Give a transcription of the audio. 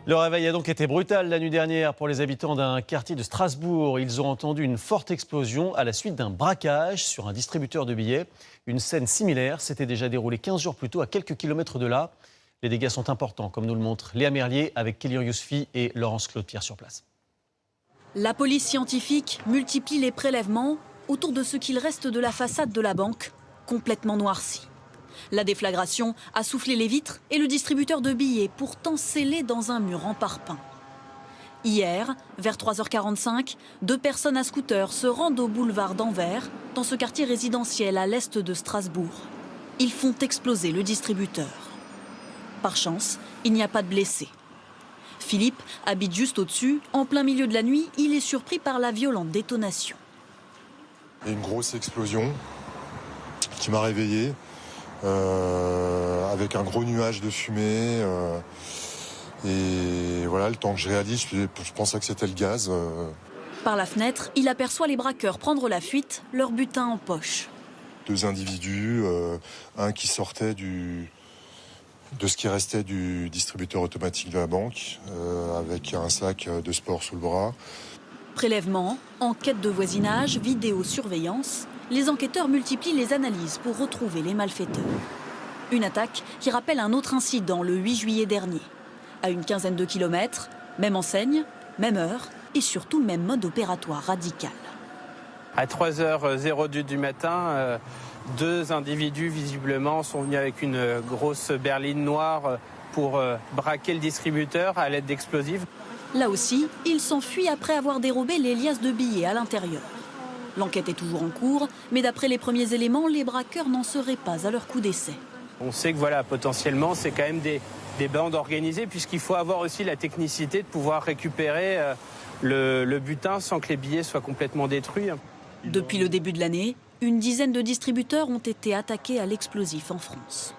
Le réveil a donc été brutal la nuit dernière pour les habitants d'un quartier de Strasbourg. Ils ont entendu une forte explosion à la suite d'un braquage sur un distributeur de billets. Une scène similaire s'était déjà déroulée 15 jours plus tôt à quelques kilomètres de là. Les dégâts sont importants, comme nous le montre Léa Merlier avec Kélian Yousfi et Laurence Claude-Pierre sur place. La police scientifique multiplie les prélèvements autour de ce qu'il reste de la façade de la banque, complètement noircie. La déflagration a soufflé les vitres et le distributeur de billets, pourtant scellé dans un mur en parpaing. Hier, vers 3h45, 2 personnes à scooter se rendent au boulevard d'Anvers, dans ce quartier résidentiel à l'est de Strasbourg. Ils font exploser le distributeur. Par chance, il n'y a pas de blessés. Philippe habite juste au-dessus. En plein milieu de la nuit, il est surpris par la violente détonation. Il y a une grosse explosion qui m'a réveillé. Avec un gros nuage de fumée. Et voilà, le temps que je réalise, je pensais que c'était le gaz. Par la fenêtre, il aperçoit les braqueurs prendre la fuite, leur butin en poche. 2 individus, un qui sortait de ce qui restait du distributeur automatique de la banque, avec un sac de sport sous le bras. Prélèvement, enquête de voisinage, vidéosurveillance. Les enquêteurs multiplient les analyses pour retrouver les malfaiteurs. Une attaque qui rappelle un autre incident le 8 juillet dernier. À une quinzaine de kilomètres, même enseigne, même heure et surtout même mode opératoire radical. À 3h02 du matin, 2 individus visiblement sont venus avec une grosse berline noire pour braquer le distributeur à l'aide d'explosifs. Là aussi, ils s'enfuient après avoir dérobé les liasses de billets à l'intérieur. L'enquête est toujours en cours, mais d'après les premiers éléments, les braqueurs n'en seraient pas à leur coup d'essai. On sait que voilà, potentiellement, c'est quand même des bandes organisées, puisqu'il faut avoir aussi la technicité de pouvoir récupérer le butin sans que les billets soient complètement détruits. Depuis le début de l'année, une dizaine de distributeurs ont été attaqués à l'explosif en France.